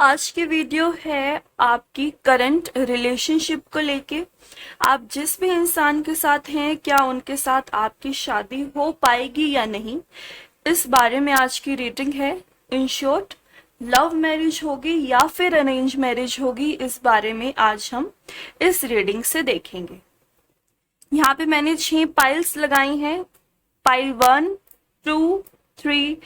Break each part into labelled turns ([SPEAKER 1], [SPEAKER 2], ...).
[SPEAKER 1] आज की वीडियो है आपकी करंट रिलेशनशिप को लेके। आप जिस भी इंसान के साथ हैं, क्या उनके साथ आपकी शादी हो पाएगी या नहीं, इस बारे में आज की रीडिंग है। इन शॉर्ट, लव मैरिज होगी या फिर अरेंज मैरिज होगी, इस बारे में आज हम इस रीडिंग से देखेंगे। यहाँ पे मैंने 6 पाइल्स लगाई हैं। पाइल 1, 2, 3,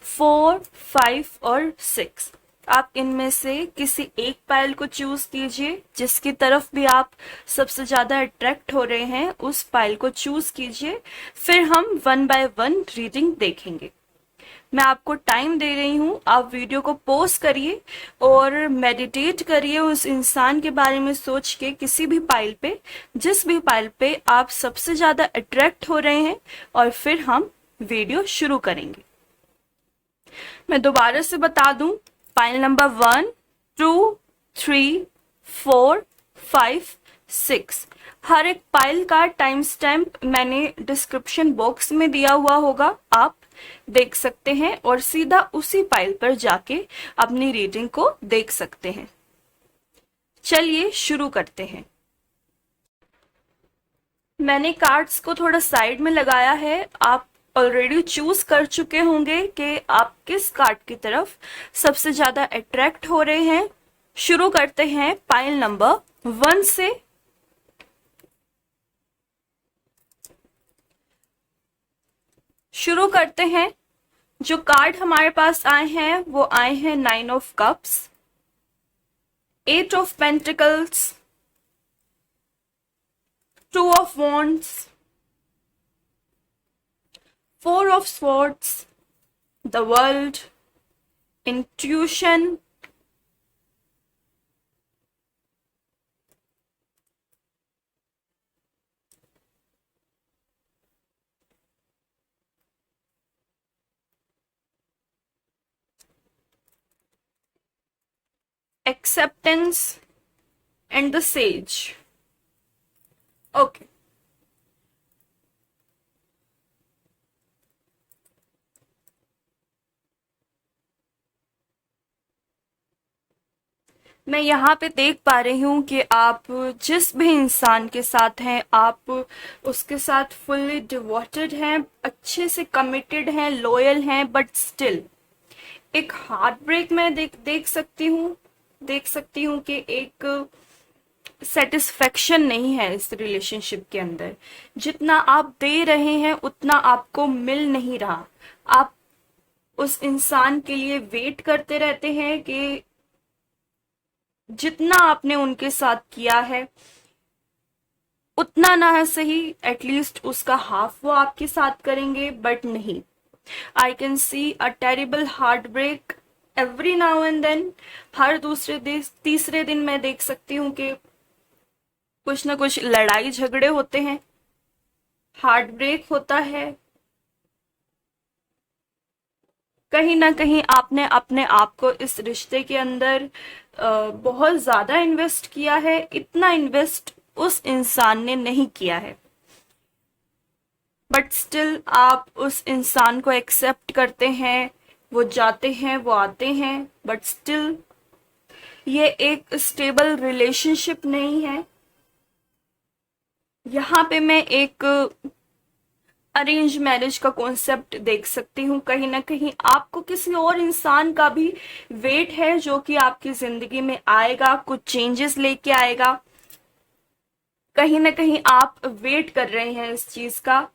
[SPEAKER 1] 4, 5 और 6। आप इनमें से किसी एक पाइल को चूज कीजिए। जिसकी तरफ भी आप सबसे ज्यादा अट्रैक्ट हो रहे हैं, उस पाइल को चूज कीजिए। फिर हम 1 बाय 1 रीडिंग देखेंगे। मैं आपको टाइम दे रही हूँ, आप वीडियो को पॉज करिए और मेडिटेट करिए उस इंसान के बारे में सोच के, किसी भी पाइल पे, जिस भी पाइल पे आप सबसे ज्यादा अट्रैक्ट हो रहे हैं, और फिर हम वीडियो शुरू करेंगे। मैं दोबारा से बता दूं, पाइल नंबर 1, 2, 3, 4, 5, 6। हर एक पाइल का टाइम स्टैम्प मैंने डिस्क्रिप्शन बॉक्स में दिया हुआ होगा, आप देख सकते हैं और सीधा उसी पाइल पर जाके अपनी रीडिंग को देख सकते हैं। चलिए शुरू करते हैं। मैंने कार्ड्स को थोड़ा साइड में लगाया है। आप ऑलरेडी चूज कर चुके होंगे कि आप किस कार्ड की तरफ सबसे ज्यादा अट्रैक्ट हो रहे हैं। शुरू करते हैं पाइल नंबर 1 से। शुरू करते हैं। जो कार्ड हमारे पास आए हैं वो आए हैं 9 of cups, 8 of pentacles, 2 of wands, 4 of swords, the world, intuition, acceptance, and the sage. Okay. मैं यहाँ पे देख पा रही हूँ कि आप जिस भी इंसान के साथ हैं, आप उसके साथ फुल्ली डिवोटेड हैं, अच्छे से कमिटेड हैं, लॉयल हैं, बट स्टिल एक हार्ट ब्रेक मैं देख सकती हूँ कि एक सेटिस्फेक्शन नहीं है इस रिलेशनशिप के अंदर। जितना आप दे रहे हैं उतना आपको मिल नहीं रहा। आप उस इंसान के लिए वेट करते रहते हैं कि जितना आपने उनके साथ किया है उतना ना है सही, एटलीस्ट उसका हाफ वो आपके साथ करेंगे, बट नहीं। I can see a terrible heart break every now and then. हर दूसरे तीसरे दिन मैं देख सकती हूँ कि कुछ ना कुछ लड़ाई झगड़े होते हैं, हार्ट ब्रेक होता है। कहीं ना कहीं आपने अपने आप को इस रिश्ते के अंदर बहुत ज्यादा इन्वेस्ट किया है। इतना इन्वेस्ट उस इंसान ने नहीं किया है, बट स्टिल आप उस इंसान को एक्सेप्ट करते हैं। वो जाते हैं, वो आते हैं, बट स्टिल ये एक स्टेबल रिलेशनशिप नहीं है। यहाँ पे मैं एक अरेंज मैरिज का कॉन्सेप्ट देख सकती हूँ। कहीं ना कहीं आपको किसी और इंसान का भी वेट है जो कि आपकी जिंदगी में आएगा, कुछ चेंजेस लेके आएगा। कहीं ना कहीं आप वेट कर रहे हैं इस चीज का।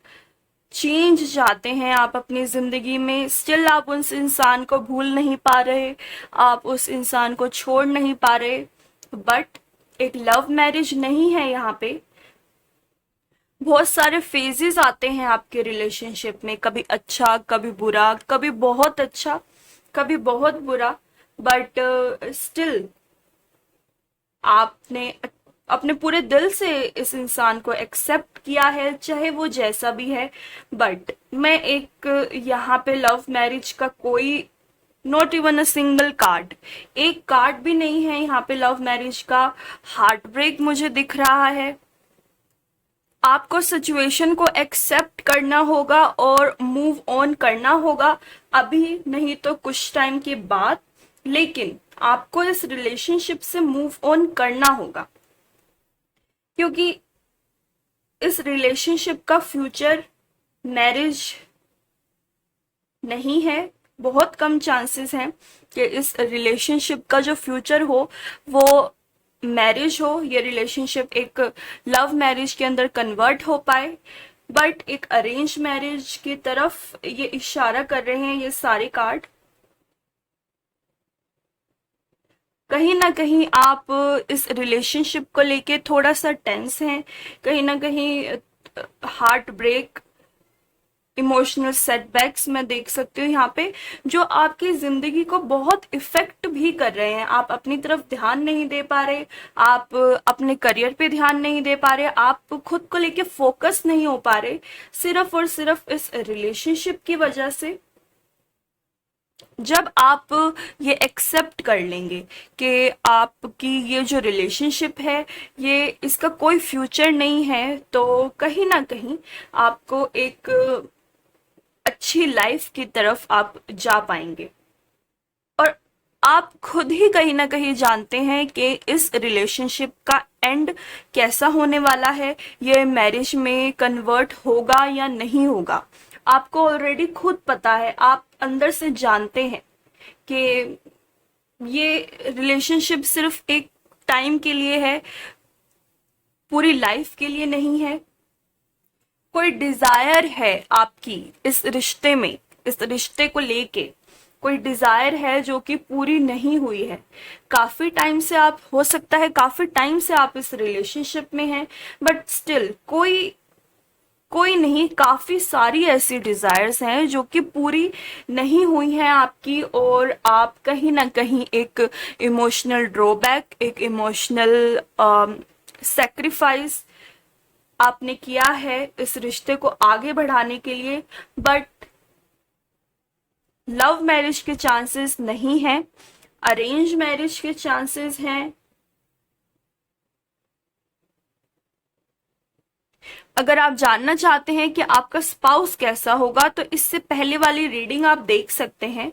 [SPEAKER 1] चेंज चाहते हैं आप अपनी जिंदगी में, स्टिल आप उस इंसान को भूल नहीं पा रहे, आप उस इंसान को छोड़ नहीं पा रहे। बट एक लव मैरिज नहीं है यहाँ पे। बहुत सारे फेजेस आते हैं आपके रिलेशनशिप में, कभी अच्छा, कभी बुरा, कभी बहुत अच्छा, कभी बहुत बुरा, बट स्टिल आपने अपने पूरे दिल से इस इंसान को एक्सेप्ट किया है, चाहे वो जैसा भी है। बट मैं एक यहाँ पे लव मैरिज का कोई, not even a single card, एक कार्ड भी नहीं है यहाँ पे लव मैरिज का। हार्ट ब्रेक मुझे दिख रहा है। आपको सिचुएशन को एक्सेप्ट करना होगा और मूव ऑन करना होगा, अभी नहीं तो कुछ टाइम के बाद। लेकिन आपको इस रिलेशनशिप से मूव ऑन करना होगा, क्योंकि इस रिलेशनशिप का फ्यूचर मैरिज नहीं है। बहुत कम चांसेस हैं कि इस रिलेशनशिप का जो फ्यूचर हो वो मैरिज हो, ये रिलेशनशिप एक लव मैरिज के अंदर कन्वर्ट हो पाए। बट एक अरेंज मैरिज की तरफ ये इशारा कर रहे हैं ये सारे कार्ड। कहीं ना कहीं आप इस रिलेशनशिप को लेके थोड़ा सा टेंस हैं, कहीं ना कहीं हार्ट ब्रेक, इमोशनल सेटबैक्स मैं देख सकती हूँ यहाँ पे, जो आपकी जिंदगी को बहुत इफेक्ट भी कर रहे हैं। आप अपनी तरफ ध्यान नहीं दे पा रहे, आप अपने करियर पे ध्यान नहीं दे पा रहे, आप खुद को लेके फोकस नहीं हो पा रहे, सिर्फ और सिर्फ इस रिलेशनशिप की वजह से। जब आप ये एक्सेप्ट कर लेंगे कि आपकी ये जो रिलेशनशिप है ये इसका कोई फ्यूचर नहीं है, तो कहीं ना कहीं आपको एक अच्छी लाइफ की तरफ आप जा पाएंगे। और आप खुद ही कहीं ना कहीं जानते हैं कि इस रिलेशनशिप का एंड कैसा होने वाला है, ये मैरिज में कन्वर्ट होगा या नहीं होगा। आपको ऑलरेडी खुद पता है, आप अंदर से जानते हैं कि ये रिलेशनशिप सिर्फ एक टाइम के लिए है, पूरी लाइफ के लिए नहीं है। कोई डिजायर है आपकी इस रिश्ते में, इस रिश्ते को लेके कोई डिजायर है जो कि पूरी नहीं हुई है। काफी टाइम से आप, हो सकता है काफी टाइम से आप इस रिलेशनशिप में हैं, बट स्टिल कोई कोई नहीं, काफी सारी ऐसी डिजायर्स हैं जो कि पूरी नहीं हुई हैं आपकी, और आप कहीं ना कहीं एक इमोशनल ड्रॉबैक, एक इमोशनल सेक्रीफाइस आपने किया है इस रिश्ते को आगे बढ़ाने के लिए। बट लव मैरिज के चांसेस नहीं हैं, अरेंज मैरिज के चांसेस हैं। अगर आप जानना चाहते हैं कि आपका स्पाउस कैसा होगा तो इससे पहले वाली रीडिंग आप देख सकते हैं।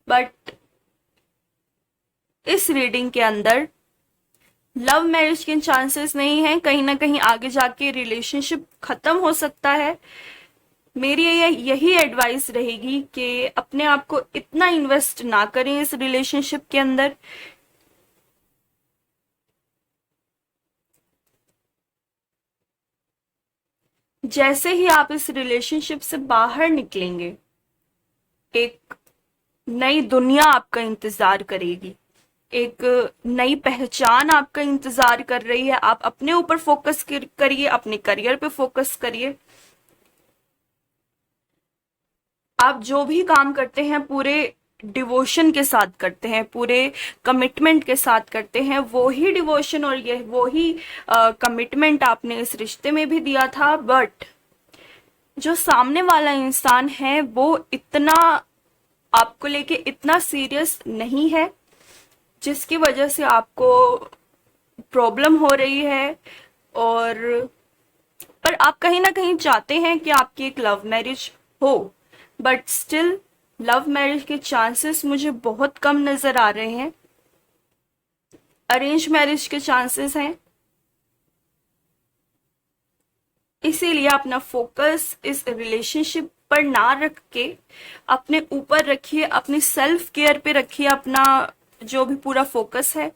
[SPEAKER 1] बट इस रीडिंग के अंदर लव मैरिज के चांसेस नहीं है, कहीं ना कहीं आगे जाके रिलेशनशिप खत्म हो सकता है। मेरी यही एडवाइस रहेगी कि अपने आप को इतना इन्वेस्ट ना करें इस रिलेशनशिप के अंदर। जैसे ही आप इस रिलेशनशिप से बाहर निकलेंगे, एक नई दुनिया आपका इंतजार करेगी, एक नई पहचान आपका इंतजार कर रही है। आप अपने ऊपर फोकस करिए, अपने करियर पे फोकस करिए। आप जो भी काम करते हैं पूरे डिवोशन के साथ करते हैं, पूरे कमिटमेंट के साथ करते हैं। वो ही डिवोशन और ये वो ही कमिटमेंट आपने इस रिश्ते में भी दिया था। बट जो सामने वाला इंसान है वो इतना आपको लेके इतना सीरियस नहीं है, जिसकी वजह से आपको प्रॉब्लम हो रही है। और पर आप कहीं ना कहीं चाहते हैं कि आपकी एक लव मैरिज हो, बट स्टिल लव मैरिज के चांसेस मुझे बहुत कम नजर आ रहे हैं। अरेंज मैरिज के चांसेस हैं, इसीलिए अपना फोकस इस रिलेशनशिप पर ना रख के अपने ऊपर रखिए, अपनी सेल्फ केयर पे रखिए अपना जो भी पूरा फोकस है।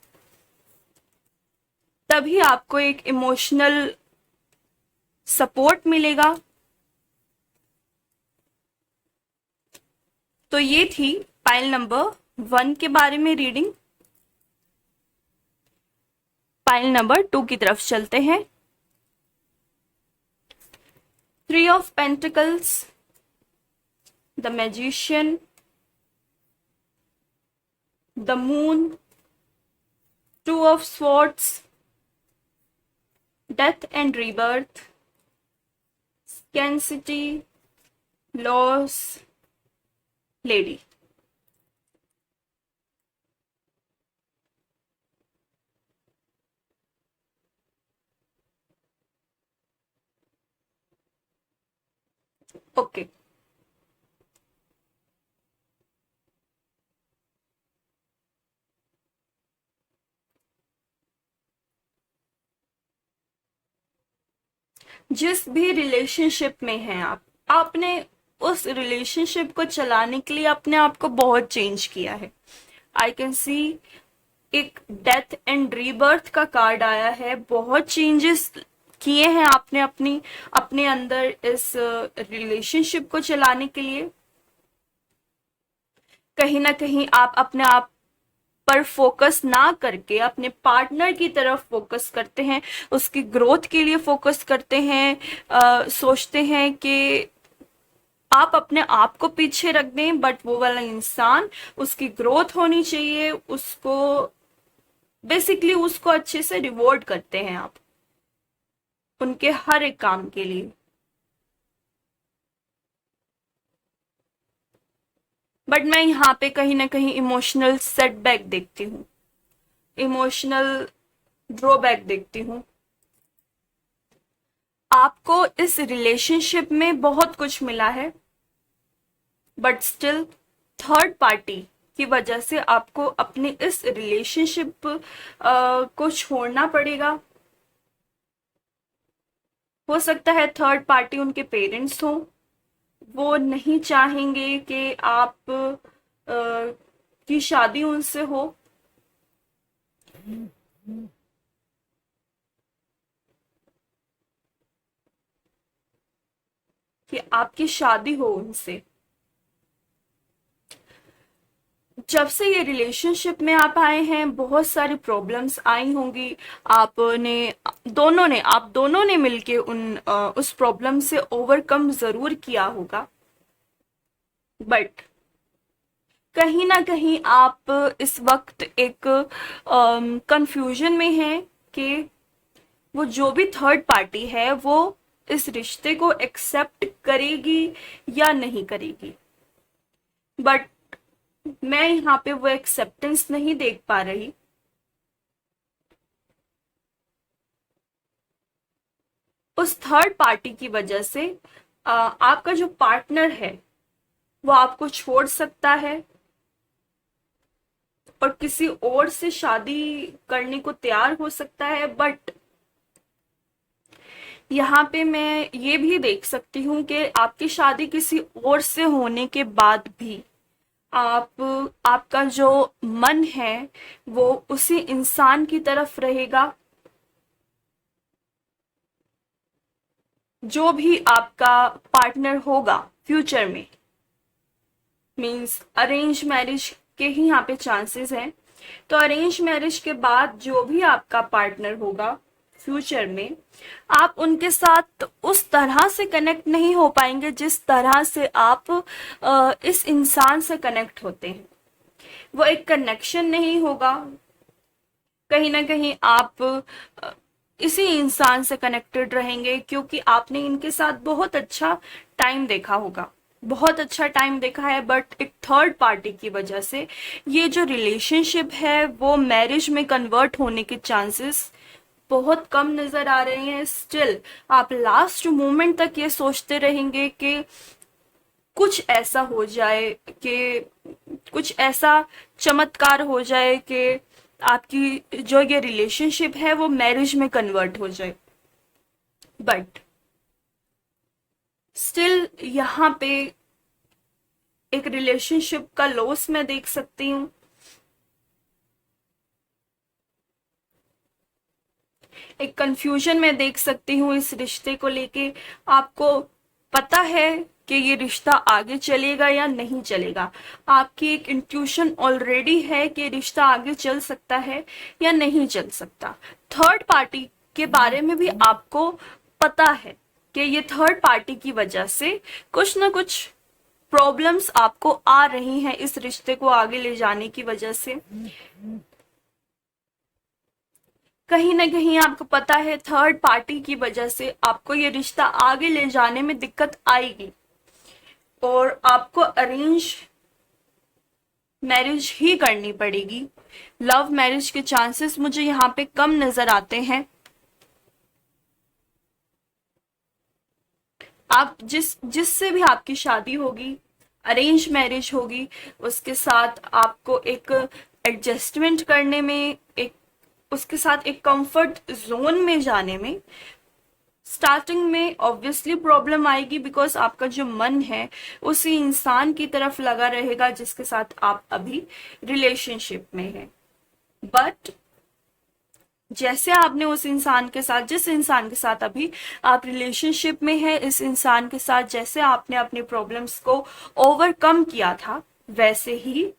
[SPEAKER 1] तभी आपको एक इमोशनल सपोर्ट मिलेगा। तो ये थी पाइल नंबर 1 के बारे में रीडिंग। पाइल नंबर 2 की तरफ चलते हैं। 3 of Pentacles, the Magician, the Moon, 2 of Swords, Death and Rebirth, Scarcity, Loss, Lady। Okay, जिस भी रिलेशनशिप में हैं आप, आपने उस रिलेशनशिप को चलाने के लिए अपने आप को बहुत चेंज किया है। आई कैन सी एक डेथ एंड रीबर्थ का कार्ड आया है। बहुत चेंजेस किए हैं आपने अपने अंदर इस रिलेशनशिप को चलाने के लिए। कहीं ना कहीं आप अपने आप पर फोकस ना करके अपने पार्टनर की तरफ फोकस करते हैं, उसकी ग्रोथ के लिए फोकस करते हैं। सोचते हैं कि आप अपने आप को पीछे रख दें, बट वो वाला इंसान, उसकी ग्रोथ होनी चाहिए, उसको बेसिकली उसको अच्छे से रिवॉर्ड करते हैं आप उनके हर एक काम के लिए। बट मैं यहाँ पे कहीं ना कहीं इमोशनल सेटबैक देखती हूँ, इमोशनल ड्रॉबैक देखती हूँ। आपको इस रिलेशनशिप में बहुत कुछ मिला है, बट स्टिल थर्ड पार्टी की वजह से आपको अपनी इस रिलेशनशिप को छोड़ना पड़ेगा। हो सकता है थर्ड पार्टी उनके पेरेंट्स हों, वो नहीं चाहेंगे कि आप की शादी उनसे हो। कि आपकी शादी हो उनसे। जब से ये रिलेशनशिप में आप आए हैं, बहुत सारी प्रॉब्लम्स आई होंगी। आप दोनों ने मिलके उस प्रॉब्लम से ओवरकम जरूर किया होगा। बट कहीं ना कहीं आप इस वक्त एक कंफ्यूजन में हैं कि वो जो भी थर्ड पार्टी है वो इस रिश्ते को एक्सेप्ट करेगी या नहीं करेगी। बट मैं यहाँ पे वो एक्सेप्टेंस नहीं देख पा रही। उस थर्ड पार्टी की वजह से आपका जो पार्टनर है वो आपको छोड़ सकता है और किसी और से शादी करने को तैयार हो सकता है। बट यहाँ पे मैं ये भी देख सकती हूँ कि आपकी शादी किसी और से होने के बाद भी आपका जो मन है वो उसी इंसान की तरफ रहेगा। जो भी आपका पार्टनर होगा फ्यूचर में, मींस अरेंज मैरिज के ही यहाँ पे चांसेस हैं। तो अरेंज मैरिज के बाद जो भी आपका पार्टनर होगा फ्यूचर में, आप उनके साथ उस तरह से कनेक्ट नहीं हो पाएंगे जिस तरह से आप इस इंसान से कनेक्ट होते हैं। वो एक कनेक्शन नहीं होगा। कहीं ना कहीं आप इसी इंसान से कनेक्टेड रहेंगे क्योंकि आपने इनके साथ बहुत अच्छा टाइम देखा होगा, बहुत अच्छा टाइम देखा है। बट एक थर्ड पार्टी की वजह से ये जो रिलेशनशिप है वो मैरिज में कन्वर्ट होने के चांसेस बहुत कम नजर आ रहे हैं। स्टिल आप लास्ट मोमेंट तक ये सोचते रहेंगे कि कुछ ऐसा हो जाए, कि कुछ ऐसा चमत्कार हो जाए कि आपकी जो ये रिलेशनशिप है वो मैरिज में कन्वर्ट हो जाए। बट स्टिल यहाँ पे एक रिलेशनशिप का लॉस मैं देख सकती हूँ। एक कंफ्यूजन मैं देख सकती हूँ इस रिश्ते को लेके। आपको पता है कि ये रिश्ता आगे चलेगा या नहीं चलेगा। आपकी एक इंट्यूशन ऑलरेडी है कि रिश्ता आगे चल सकता है या नहीं चल सकता। थर्ड पार्टी के बारे में भी आपको पता है कि ये थर्ड पार्टी की वजह से कुछ ना कुछ प्रॉब्लम्स आपको आ रही हैं इस रिश्ते को आगे ले जाने की वजह से। कहीं ना कहीं आपको पता है थर्ड पार्टी की वजह से आपको ये रिश्ता आगे ले जाने में दिक्कत आएगी और आपको अरेंज मैरिज ही करनी पड़ेगी। लव मैरिज के चांसेस मुझे यहाँ पे कम नजर आते हैं। आप जिससे भी आपकी शादी होगी, अरेंज मैरिज होगी, उसके साथ आपको एक एडजस्टमेंट करने में, एक उसके साथ एक कंफर्ट जोन में जाने में स्टार्टिंग में ऑब्वियसली प्रॉब्लम आएगी, बिकॉज आपका जो मन है उसी इंसान की तरफ लगा रहेगा जिसके साथ आप अभी रिलेशनशिप में हैं। बट जैसे आपने उस इंसान के साथ, जिस इंसान के साथ अभी आप रिलेशनशिप में हैं, इस इंसान के साथ जैसे आपने अपने प्रॉब्लम्स को ओवरकम किया था, वैसे ही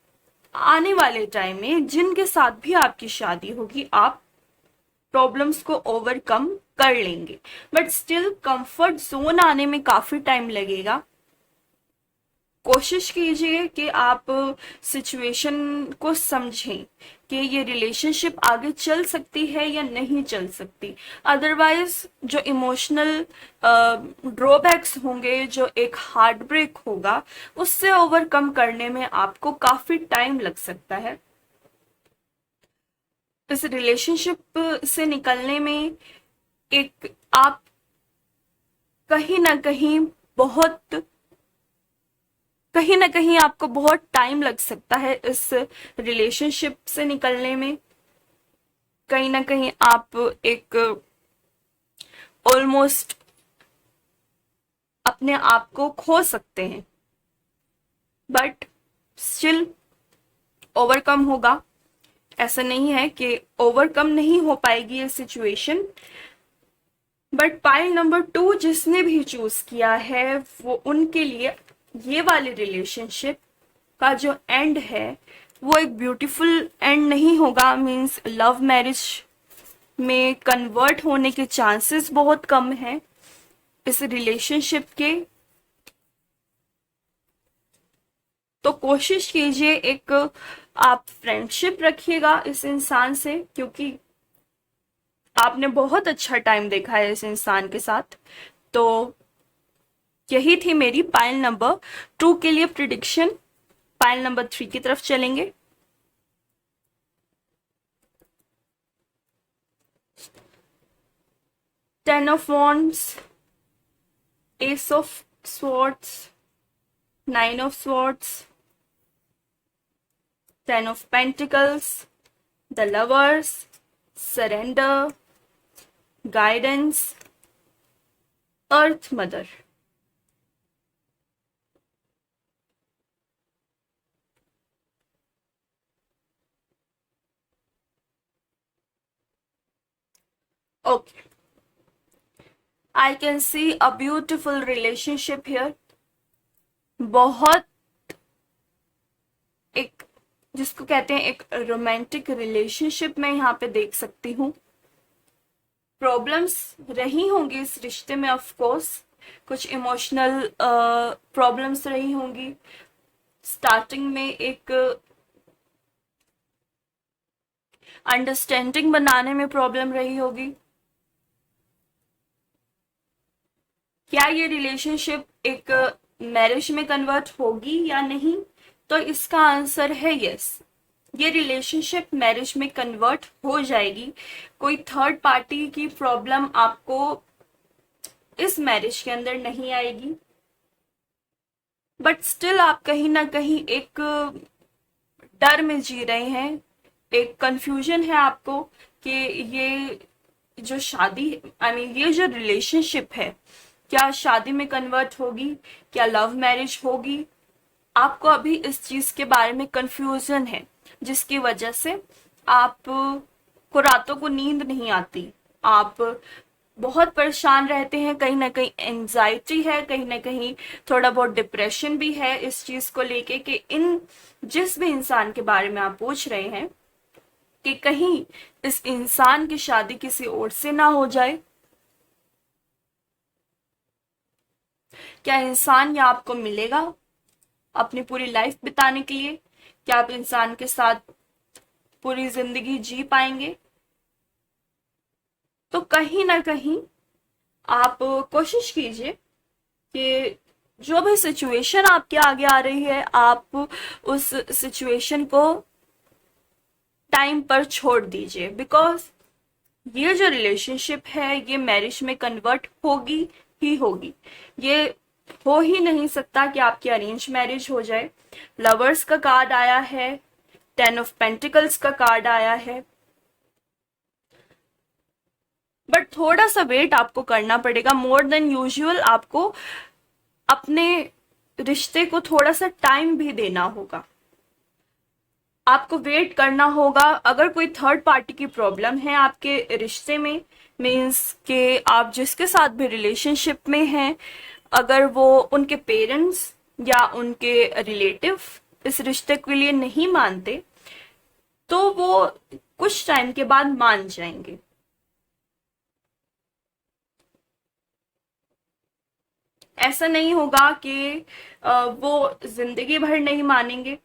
[SPEAKER 1] आने वाले टाइम में जिनके साथ भी आपकी शादी होगी, आप प्रॉब्लम्स को ओवरकम कर लेंगे। बट स्टिल कंफर्ट जोन आने में काफी टाइम लगेगा। कोशिश कीजिए कि आप सिचुएशन को समझें कि ये रिलेशनशिप आगे चल सकती है या नहीं चल सकती। अदरवाइज जो इमोशनल ड्रॉबैक्स होंगे, जो एक हार्ट ब्रेक होगा, उससे ओवरकम करने में आपको काफी टाइम लग सकता है। इस रिलेशनशिप से निकलने में एक आप कहीं ना कहीं बहुत कहीं ना कहीं आपको बहुत टाइम लग सकता है इस रिलेशनशिप से निकलने में। कहीं ना कहीं आप एक ऑलमोस्ट अपने आप को खो सकते हैं। बट स्टिल ओवरकम होगा। ऐसा नहीं है कि ओवरकम नहीं हो पाएगी ये सिचुएशन। बट पाइल नंबर 2 जिसने भी चूज किया है, वो उनके लिए ये वाले रिलेशनशिप का जो एंड है वो एक ब्यूटीफुल एंड नहीं होगा। मीन्स लव मैरिज में कन्वर्ट होने के चांसेस बहुत कम है इस रिलेशनशिप के। तो कोशिश कीजिए एक आप फ्रेंडशिप रखिएगा इस इंसान से, क्योंकि आपने बहुत अच्छा टाइम देखा है इस इंसान के साथ। तो यही थी मेरी पाइल नंबर 2 के लिए प्रिडिक्शन। पाइल नंबर 3 की तरफ चलेंगे। Ten of wands, S of swords, 9 of swords, 10 of Pentacles, the Lovers, Surrender, Guidance, Earth Mother। Okay, I can see a beautiful relationship here। बहुत एक जिसको कहते हैं एक रोमांटिक रिलेशनशिप मैं यहाँ पे देख सकती हूँ। प्रॉब्लम्स रही होंगी इस रिश्ते में, ऑफ कोर्स कुछ इमोशनल प्रॉब्लम्स रही होंगी। स्टार्टिंग में एक अंडरस्टैंडिंग बनाने में प्रॉब्लम रही होगी। क्या ये रिलेशनशिप एक मैरिज में कन्वर्ट होगी या नहीं? तो इसका आंसर है यस। ये रिलेशनशिप मैरिज में कन्वर्ट हो जाएगी। कोई थर्ड पार्टी की प्रॉब्लम आपको इस मैरिज के अंदर नहीं आएगी। बट स्टिल आप कहीं ना कहीं एक डर में जी रहे हैं, एक कंफ्यूजन है आपको कि ये जो शादी ये जो रिलेशनशिप है, क्या शादी में कन्वर्ट होगी, क्या लव मैरिज होगी? आपको अभी इस चीज के बारे में कंफ्यूजन है, जिसकी वजह से आप को रातों को नींद नहीं आती, आप बहुत परेशान रहते हैं। कहीं ना कहीं एंजाइटी है, कहीं ना कहीं थोड़ा बहुत डिप्रेशन भी है इस चीज को लेके कि इन जिस भी इंसान के बारे में आप पूछ रहे हैं कि कहीं इस इंसान की शादी किसी और से ना हो जाए। क्या इंसान या आपको मिलेगा अपनी पूरी लाइफ बिताने के लिए? क्या आप इंसान के साथ पूरी जिंदगी जी पाएंगे? तो कहीं ना कहीं आप कोशिश कीजिए कि जो भी सिचुएशन आपके आगे आ रही है, आप उस सिचुएशन को टाइम पर छोड़ दीजिए। बिकॉज ये जो रिलेशनशिप है ये मैरिज में कन्वर्ट होगी ही होगी। ये हो ही नहीं सकता कि आपकी अरेंज मैरिज हो जाए। लवर्स का कार्ड आया है, 10 ऑफ पेंटिकल्स का कार्ड आया है। बट थोड़ा सा वेट आपको करना पड़ेगा, मोर देन यूजुअल। आपको अपने रिश्ते को थोड़ा सा टाइम भी देना होगा, आपको वेट करना होगा। अगर कोई थर्ड पार्टी की प्रॉब्लम है आपके रिश्ते में, मीन्स कि आप जिसके साथ भी रिलेशनशिप में हैं, अगर वो उनके पेरेंट्स या उनके रिलेटिव इस रिश्ते के लिए नहीं मानते, तो वो कुछ टाइम के बाद मान जाएंगे। ऐसा नहीं होगा कि वो जिंदगी भर नहीं मानेंगे।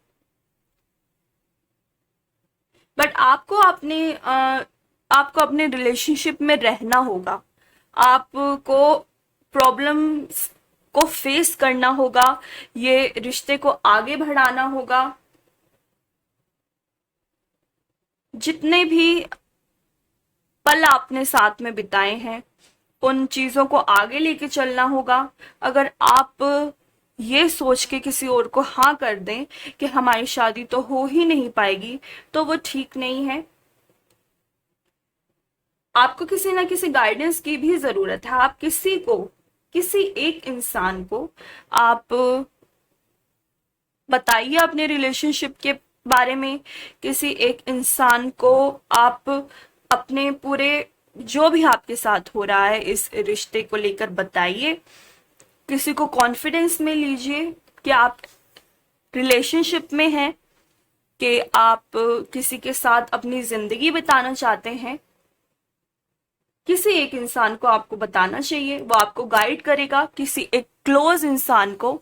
[SPEAKER 1] बट आपको अपने रिलेशनशिप में रहना होगा, आपको प्रॉब्लम्स को फेस करना होगा, ये रिश्ते को आगे बढ़ाना होगा। जितने भी पल आपने साथ में बिताए हैं, उन चीजों को आगे लेके चलना होगा। अगर आप ये सोच के किसी और को हाँ कर दें कि हमारी शादी तो हो ही नहीं पाएगी, तो वो ठीक नहीं है। आपको किसी ना किसी गाइडेंस की भी जरूरत है। आप किसी एक इंसान को आप बताइए अपने रिलेशनशिप के बारे में। किसी एक इंसान को आप अपने पूरे जो भी आपके साथ हो रहा है इस रिश्ते को लेकर बताइए। किसी को कॉन्फिडेंस में लीजिए कि आप रिलेशनशिप में हैं, कि आप किसी के साथ अपनी जिंदगी बिताना चाहते हैं। किसी एक इंसान को आपको बताना चाहिए, वो आपको गाइड करेगा। किसी एक क्लोज इंसान को,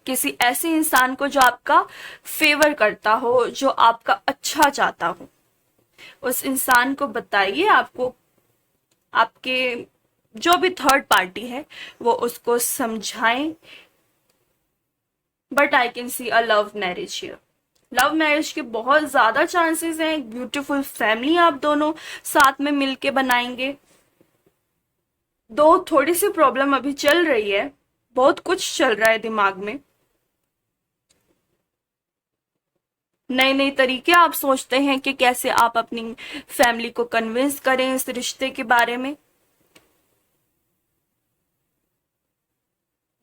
[SPEAKER 1] किसी ऐसे इंसान को जो आपका फेवर करता हो, जो आपका अच्छा चाहता हो, उस इंसान को बताइए। आपको आपके जो भी थर्ड पार्टी है वो उसको समझाएं। But I can see a love marriage here. Love marriage के बहुत ज्यादा चांसेस हैं। एक ब्यूटीफुल फैमिली आप दोनों साथ में मिलके बनाएंगे। दो थोड़ी सी प्रॉब्लम अभी चल रही है, बहुत कुछ चल रहा है दिमाग में, नए नए तरीके आप सोचते हैं कि कैसे आप अपनी फैमिली को कन्विंस करें इस रिश्ते के बारे में।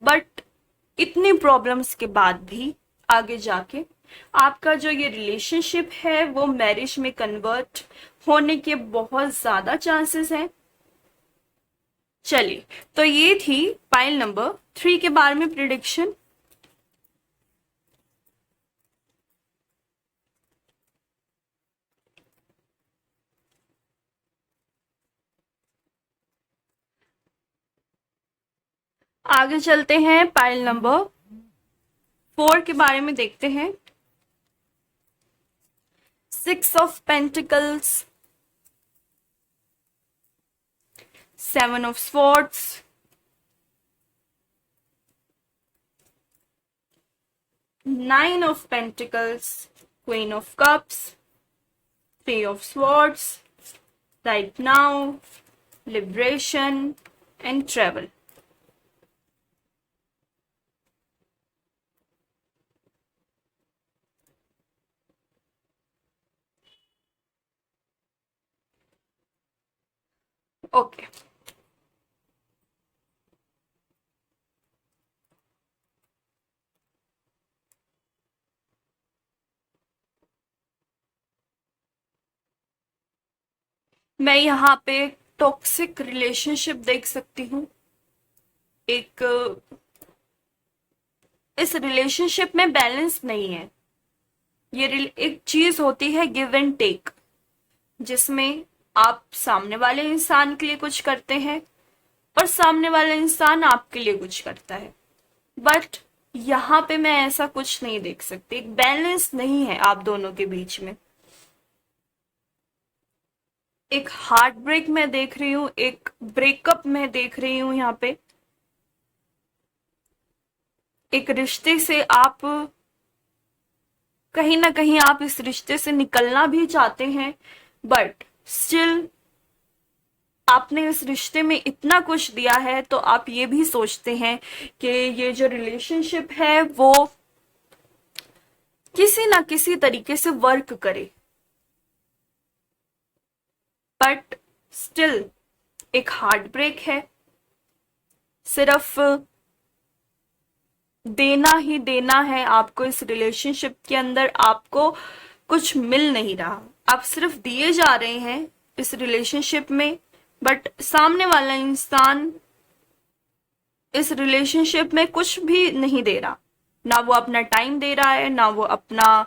[SPEAKER 1] बट इतनी प्रॉब्लम्स के बाद भी आगे जाके आपका जो ये रिलेशनशिप है वो मैरिज में कन्वर्ट होने के बहुत ज्यादा चांसेस हैं। चलिए, तो ये थी पाइल नंबर 3 के बारे में प्रिडिक्शन। आगे चलते हैं, पाइल नंबर 4 के बारे में देखते हैं। 6 of pentacles, 7 of swords, 9 of Pentacles, Queen of Cups, 3 of Swords, right now, liberation and travel. Okay. मैं यहाँ पे टॉक्सिक रिलेशनशिप देख सकती हूँ। एक इस रिलेशनशिप में बैलेंस नहीं है। ये एक चीज होती है गिव एंड टेक, जिसमें आप सामने वाले इंसान के लिए कुछ करते हैं और सामने वाला इंसान आपके लिए कुछ करता है। बट यहाँ पे मैं ऐसा कुछ नहीं देख सकती, एक बैलेंस नहीं है आप दोनों के बीच में। एक हार्ट ब्रेक मैं देख रही हूँ, एक ब्रेकअप मैं देख रही हूँ। यहाँ पे एक रिश्ते से आप कहीं ना कहीं आप इस रिश्ते से निकलना भी चाहते हैं, बट स्टिल आपने इस रिश्ते में इतना कुछ दिया है, तो आप ये भी सोचते हैं कि ये जो रिलेशनशिप है वो किसी ना किसी तरीके से वर्क करे। बट स्टिल एक हार्ट ब्रेक है। सिर्फ देना ही देना है आपको इस रिलेशनशिप के अंदर, आपको कुछ मिल नहीं रहा, आप सिर्फ दिए जा रहे हैं इस रिलेशनशिप में, बट सामने वाला इंसान इस रिलेशनशिप में कुछ भी नहीं दे रहा। ना वो अपना टाइम दे रहा है, ना वो अपना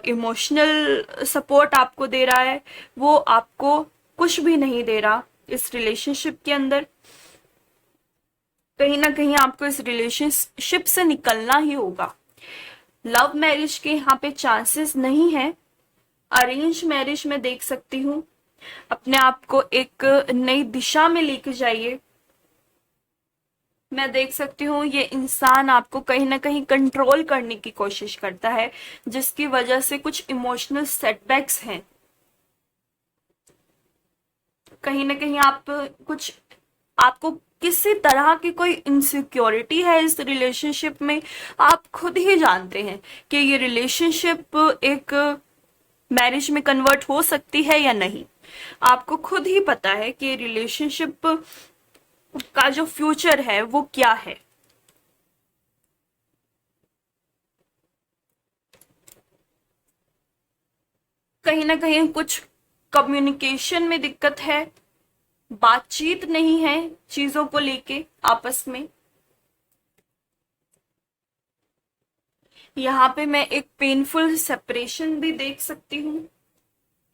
[SPEAKER 1] इमोशनल सपोर्ट आपको दे रहा है, वो आपको कुछ भी नहीं दे रहा इस रिलेशनशिप के अंदर। कहीं ना कहीं आपको इस रिलेशनशिप से निकलना ही होगा। लव मैरिज के यहाँ पे चांसेस नहीं है। अरेंज मैरिज में देख सकती हूँ, अपने आप को एक नई दिशा में लेके जाइए। मैं देख सकती हूँ ये इंसान आपको कहीं ना कहीं कंट्रोल करने की कोशिश करता है, जिसकी वजह से कुछ इमोशनल सेटबैक्स हैं। कहीं ना कहीं आपको किसी तरह की कोई इनसिक्योरिटी है इस रिलेशनशिप में। आप खुद ही जानते हैं कि ये रिलेशनशिप एक मैरिज में कन्वर्ट हो सकती है या नहीं। आपको खुद ही पता है कि रिलेशनशिप का जो फ्यूचर है वो क्या है। कहीं ना कहीं कुछ कम्युनिकेशन में दिक्कत है, बातचीत नहीं है चीजों को लेके आपस में। यहाँ पे मैं एक पेनफुल सेपरेशन भी देख सकती हूँ।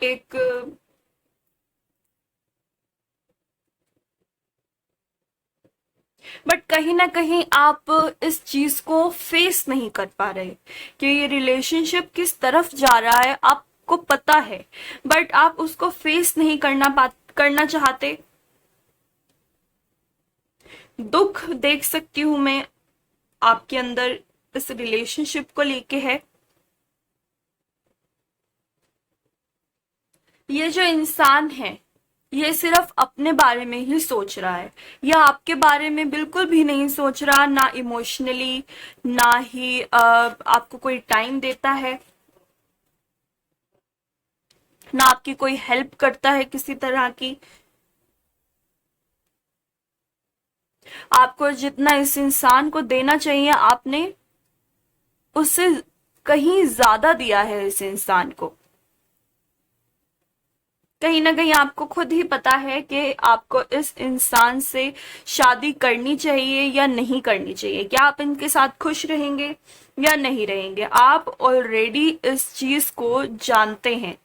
[SPEAKER 1] एक बट कहीं ना कहीं आप इस चीज को फेस नहीं कर पा रहे कि ये रिलेशनशिप किस तरफ जा रहा है। आपको पता है बट आप उसको फेस नहीं करना चाहते। दुख देख सकती हूं मैं आपके अंदर इस रिलेशनशिप को लेके है। ये जो इंसान है ये सिर्फ अपने बारे में ही सोच रहा है, या आपके बारे में बिल्कुल भी नहीं सोच रहा, ना इमोशनली, ना ही आपको कोई टाइम देता है, ना आपकी कोई हेल्प करता है किसी तरह की। आपको जितना इस इंसान को देना चाहिए आपने उससे कहीं ज्यादा दिया है इस इंसान को। कहीं ना कहीं आपको खुद ही पता है कि आपको इस इंसान से शादी करनी चाहिए या नहीं करनी चाहिए। क्या आप इनके साथ खुश रहेंगे या नहीं रहेंगे, आप ऑलरेडी इस चीज को जानते हैं।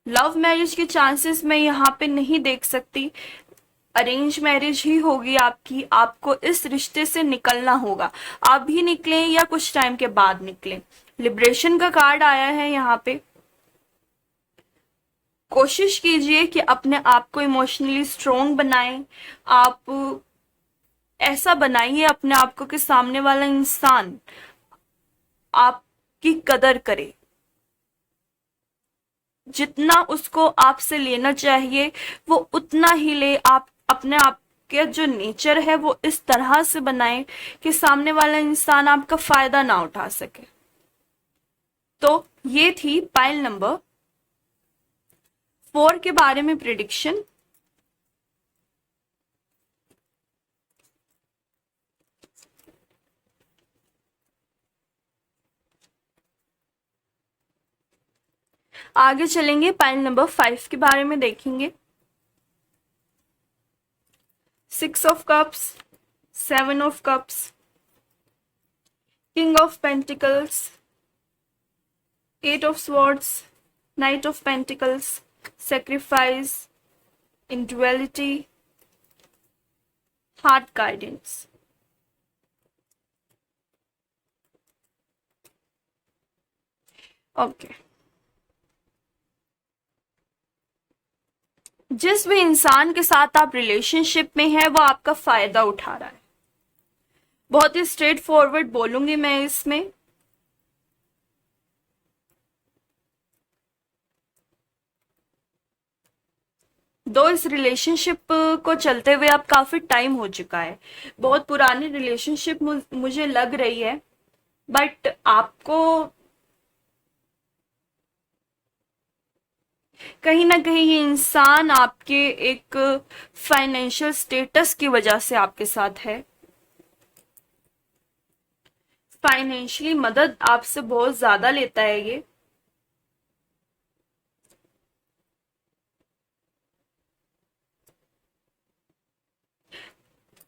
[SPEAKER 1] लव मैरिज के चांसेस मैं यहाँ पे नहीं देख सकती। अरेंज मैरिज ही होगी आपकी। आपको इस रिश्ते से निकलना होगा, आप भी निकले या कुछ टाइम के बाद निकले। लिबरेशन का कार्ड आया है यहाँ पे। कोशिश कीजिए कि अपने आप को इमोशनली स्ट्रोंग बनाएं। आप ऐसा बनाइए अपने आप को कि सामने वाला इंसान आपकी कदर करे। जितना उसको आपसे लेना चाहिए वो उतना ही ले। आप अपने आप के जो नेचर है वो इस तरह से बनाएं कि सामने वाला इंसान आपका फायदा ना उठा सके। तो ये थी पाइल नंबर 4 के बारे में प्रिडिक्शन। आगे चलेंगे, पाइल नंबर 5 के बारे में देखेंगे। 6 of cups, 7 of cups, king of pentacles, 8 of swords, night of pentacles, sacrifice, individuality, heart guidance। Okay जिस भी इंसान के साथ आप रिलेशनशिप में है वो आपका फायदा उठा रहा है। बहुत ही स्ट्रेट फॉरवर्ड बोलूंगी मैं इसमें। दो इस रिलेशनशिप को चलते हुए अब काफी टाइम हो चुका है। बहुत पुरानी रिलेशनशिप मुझे लग रही है, बट आपको कहीं ना कहीं ये इंसान आपके एक फाइनेंशियल स्टेटस की वजह से आपके साथ है, फाइनेंशियली मदद आपसे बहुत ज्यादा लेता है ये।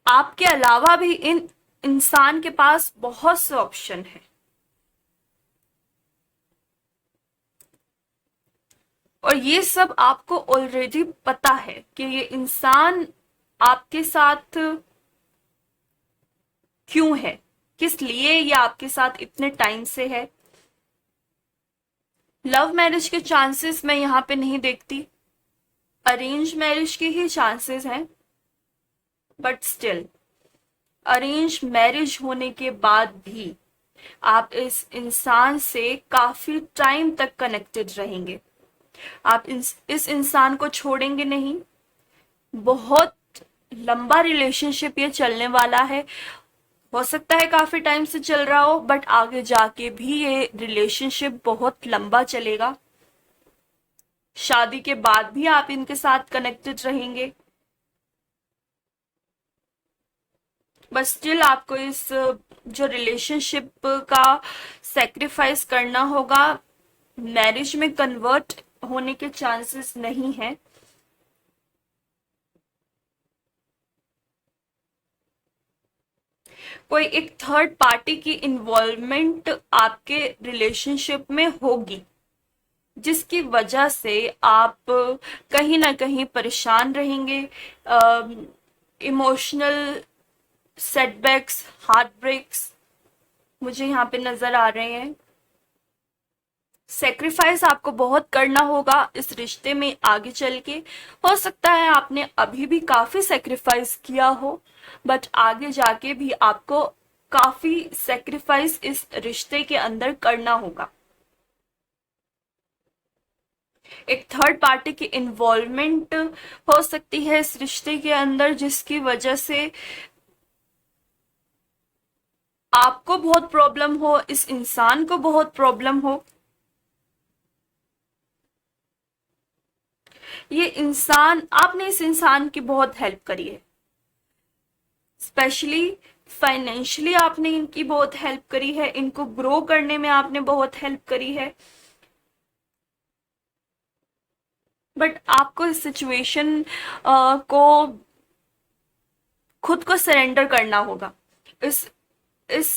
[SPEAKER 1] आपके अलावा भी इन इंसान के पास बहुत से ऑप्शन हैं, और ये सब आपको ऑलरेडी पता है कि ये इंसान आपके साथ क्यों है, किस लिए ये आपके साथ इतने टाइम से है। लव मैरिज के चांसेस मैं यहाँ पे नहीं देखती, अरेंज मैरिज के ही चांसेस हैं, बट स्टिल अरेंज मैरिज होने के बाद भी आप इस इंसान से काफी टाइम तक कनेक्टेड रहेंगे। आप इस इंसान को छोड़ेंगे नहीं। बहुत लंबा रिलेशनशिप ये चलने वाला है, हो सकता है काफी टाइम से चल रहा हो, बट आगे जाके भी ये रिलेशनशिप बहुत लंबा चलेगा। शादी के बाद भी आप इनके साथ कनेक्टेड रहेंगे, बट स्टिल आपको इस जो रिलेशनशिप का सेक्रीफाइस करना होगा, मैरिज में कन्वर्ट होने के चांसेस नहीं है। कोई एक थर्ड पार्टी की इन्वॉल्वमेंट आपके रिलेशनशिप में होगी, जिसकी वजह से आप कहीं ना कहीं परेशान रहेंगे। इमोशनल सेटबैक्स, हार्ट ब्रेक्स मुझे यहाँ पे नजर आ रहे हैं। सेक्रीफाइस आपको बहुत करना होगा इस रिश्ते में आगे चल के। हो सकता है आपने अभी भी काफी सेक्रीफाइस किया हो, बट आगे जाके भी आपको काफी सेक्रीफाइस इस रिश्ते के अंदर करना होगा। एक थर्ड पार्टी की इन्वॉल्वमेंट हो सकती है इस रिश्ते के अंदर, जिसकी वजह से आपको बहुत प्रॉब्लम हो, इस इंसान को बहुत प्रॉब्लम हो। ये इंसान, आपने इस इंसान की बहुत हेल्प करी है, स्पेशली फाइनेंशियली आपने इनकी बहुत हेल्प करी है, इनको ग्रो करने में आपने बहुत हेल्प करी है, बट आपको इस सिचुएशन को खुद को सरेंडर करना होगा। इस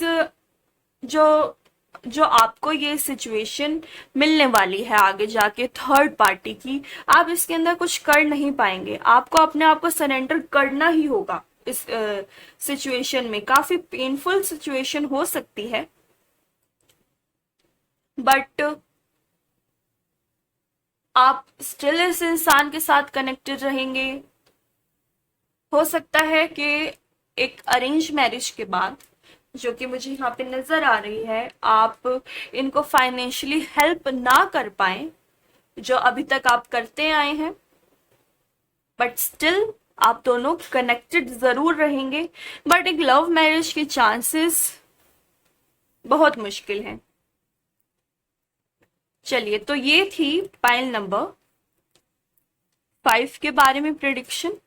[SPEAKER 1] जो जो आपको ये सिचुएशन मिलने वाली है आगे जाके थर्ड पार्टी की, आप इसके अंदर कुछ कर नहीं पाएंगे। आपको अपने आप को सरेंडर करना ही होगा। इस सिचुएशन में काफी पेनफुल सिचुएशन हो सकती है, बट आप स्टिल इस इंसान के साथ कनेक्टेड रहेंगे। हो सकता है कि एक अरेंज मैरिज के बाद, जो कि मुझे यहाँ पे नजर आ रही है, आप इनको फाइनेंशियली हेल्प ना कर पाए जो अभी तक आप करते आए हैं, बट स्टिल आप दोनों कनेक्टेड जरूर रहेंगे। बट एक लव मैरिज के चांसेस बहुत मुश्किल हैं। चलिए, तो ये थी पाइल नंबर 5 के बारे में प्रिडिक्शन।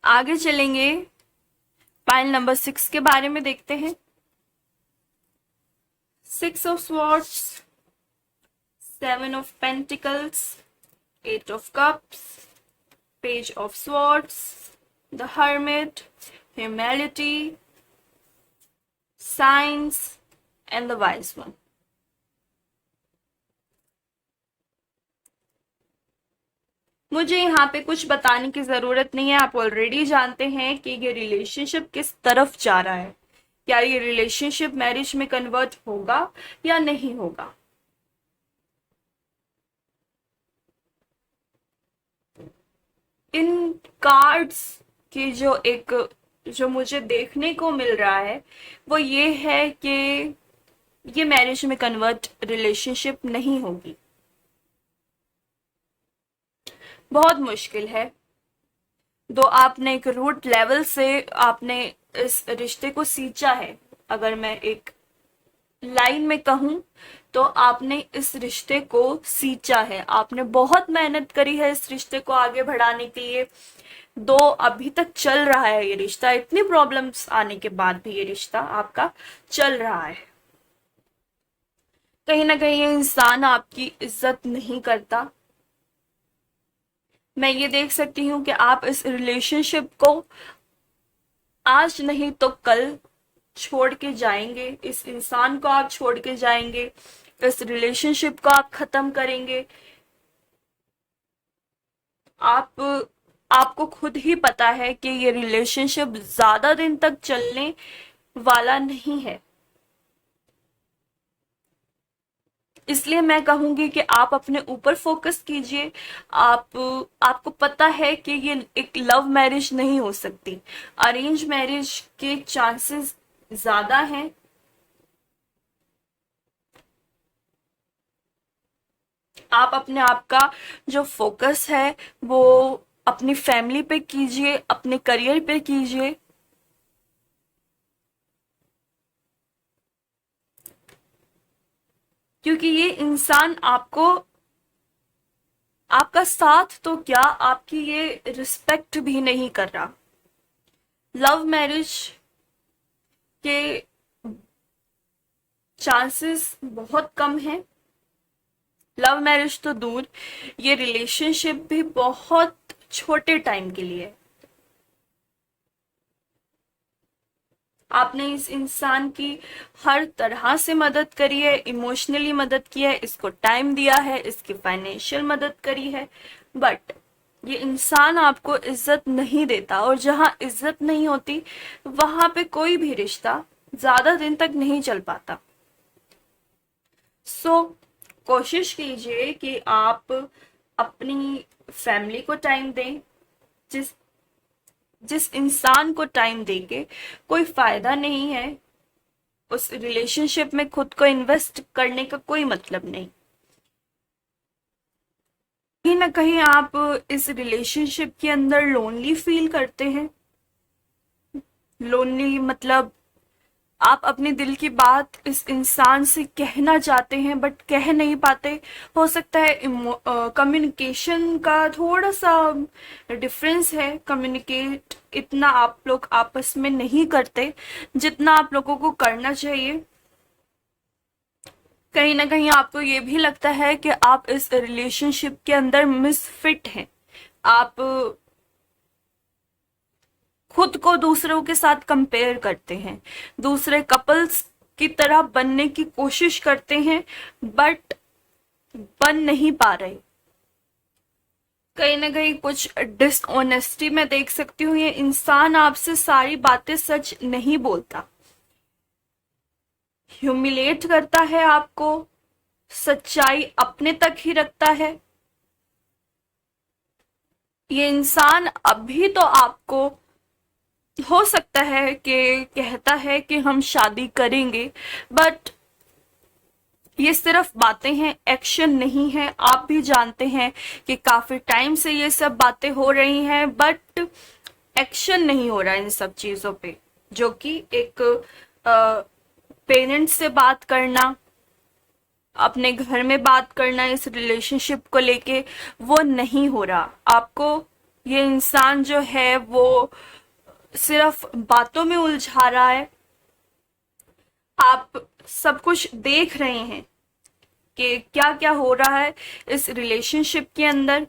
[SPEAKER 1] आगे चलेंगे, पाइल नंबर 6 के बारे में देखते हैं। 6 of swords, 7 of pentacles, 8 of cups, page of swords, the hermit, humility, science and the wise one. मुझे यहाँ पे कुछ बताने की जरूरत नहीं है, आप ऑलरेडी जानते हैं कि ये रिलेशनशिप किस तरफ जा रहा है। क्या ये रिलेशनशिप मैरिज में कन्वर्ट होगा या नहीं होगा। इन कार्ड्स की जो मुझे देखने को मिल रहा है वो ये है कि ये मैरिज में कन्वर्ट रिलेशनशिप नहीं होगी। बहुत मुश्किल है। दो आपने एक रूट लेवल से आपने इस रिश्ते को सींचा है। अगर मैं एक लाइन में कहूं तो आपने इस रिश्ते को सींचा है, आपने बहुत मेहनत करी है इस रिश्ते को आगे बढ़ाने के लिए। दो अभी तक चल रहा है ये रिश्ता, इतनी प्रॉब्लम्स आने के बाद भी ये रिश्ता आपका चल रहा है। कहीं ना कहीं ये इंसान आपकी इज्जत नहीं करता। मैं ये देख सकती हूँ कि आप इस रिलेशनशिप को आज नहीं तो कल छोड़ के जाएंगे, इस इंसान को आप छोड़ के जाएंगे, इस रिलेशनशिप को आप खत्म करेंगे। आप आपको खुद ही पता है कि ये रिलेशनशिप ज्यादा दिन तक चलने वाला नहीं है। इसलिए मैं कहूंगी कि आप अपने ऊपर फोकस कीजिए। आपको पता है कि ये एक लव मैरिज नहीं हो सकती, अरेंज मैरिज के चांसेस ज्यादा हैं। आप अपने आप का जो फोकस है वो अपनी फैमिली पे कीजिए, अपने करियर पे कीजिए। क्योंकि ये इंसान आपको, आपका साथ तो क्या, आपकी ये रिस्पेक्ट भी नहीं कर रहा। लव मैरिज के चांसेस बहुत कम हैं। लव मैरिज तो दूर, ये रिलेशनशिप भी बहुत छोटे टाइम के लिए है। आपने इस इंसान की हर तरह से मदद करी है, इमोशनली मदद किया है, इसको टाइम दिया है, इसकी फाइनेंशियल मदद करी है, बट ये इंसान आपको इज्जत नहीं देता। और जहां इज्जत नहीं होती वहां पे कोई भी रिश्ता ज्यादा दिन तक नहीं चल पाता। सो कोशिश कीजिए कि आप अपनी फैमिली को टाइम दें। जिस जिस इंसान को टाइम देके कोई फायदा नहीं है, उस रिलेशनशिप में खुद को इन्वेस्ट करने का कोई मतलब नहीं। कहीं ना कहीं आप इस रिलेशनशिप के अंदर लोनली फील करते हैं। लोनली मतलब आप अपने दिल की बात इस इंसान से कहना चाहते हैं बट कह नहीं पाते। हो सकता है कम्युनिकेशन का थोड़ा सा डिफरेंस है, कम्युनिकेट इतना आप लोग आपस में नहीं करते जितना आप लोगों को करना चाहिए। कहीं ना कहीं आपको ये भी लगता है कि आप इस रिलेशनशिप के अंदर मिसफिट हैं। आप खुद को दूसरों के साथ कंपेयर करते हैं, दूसरे कपल्स की तरह बनने की कोशिश करते हैं बट बन नहीं पा रहे। कहीं ना कहीं कुछ डिसऑनेस्टी मैं देख सकती हूँ। ये इंसान आपसे सारी बातें सच नहीं बोलता, ह्यूमिलेट करता है आपको, सच्चाई अपने तक ही रखता है। ये इंसान अभी तो आपको हो सकता है कि कहता है कि हम शादी करेंगे, बट ये सिर्फ बातें हैं, एक्शन नहीं है। आप भी जानते हैं कि काफी टाइम से ये सब बातें हो रही हैं बट एक्शन नहीं हो रहा इन सब चीजों पे। जो कि एक पेरेंट्स से बात करना, अपने घर में बात करना इस रिलेशनशिप को लेके, वो नहीं हो रहा। आपको ये इंसान जो है वो सिर्फ बातों में उलझा रहा है। आप सब कुछ देख रहे हैं कि क्या क्या हो रहा है इस रिलेशनशिप के अंदर।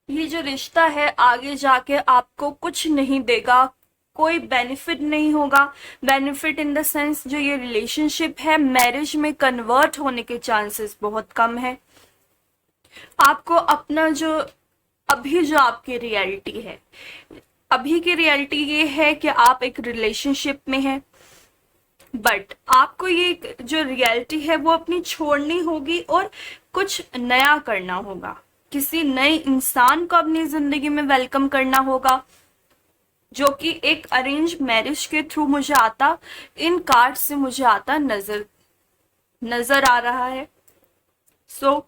[SPEAKER 1] ये जो रिश्ता है आगे जाके आपको कुछ नहीं देगा, कोई बेनिफिट नहीं होगा। बेनिफिट इन द सेंस जो ये रिलेशनशिप है मैरिज में कन्वर्ट होने के चांसेस बहुत कम है। आपको अपना जो अभी जो आपकी रियलिटी है, अभी की रियलिटी ये है कि आप एक रिलेशनशिप में हैं, बट आपको ये जो रियलिटी है वो अपनी छोड़नी होगी और कुछ नया करना होगा। किसी नए इंसान को अपनी जिंदगी में वेलकम करना होगा, जो कि एक अरेंज मैरिज के थ्रू मुझे आता, इन कार्ड से मुझे आता नजर आ रहा है। सो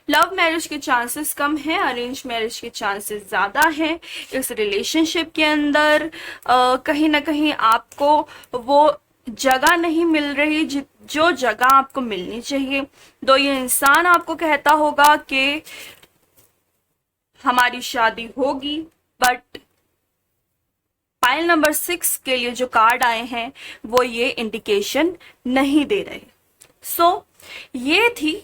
[SPEAKER 1] लव मैरिज के चांसेस कम हैं, अरेंज मैरिज के चांसेस ज्यादा हैं। इस रिलेशनशिप के अंदर कहीं ना कहीं आपको वो जगह नहीं मिल रही जो जगह आपको मिलनी चाहिए। तो ये इंसान आपको कहता होगा कि हमारी शादी होगी, बट फाइल नंबर 6 के लिए जो कार्ड आए हैं वो ये इंडिकेशन नहीं दे रहे। सो ये थी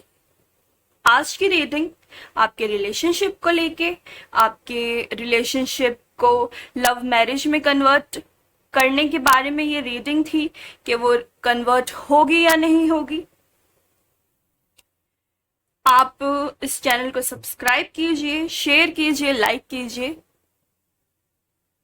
[SPEAKER 1] आज की रीडिंग आपके रिलेशनशिप को लेके, आपके रिलेशनशिप को लव मैरिज में कन्वर्ट करने के बारे में ये रीडिंग थी कि वो कन्वर्ट होगी या नहीं होगी। आप इस चैनल को सब्सक्राइब कीजिए, शेयर कीजिए, लाइक कीजिए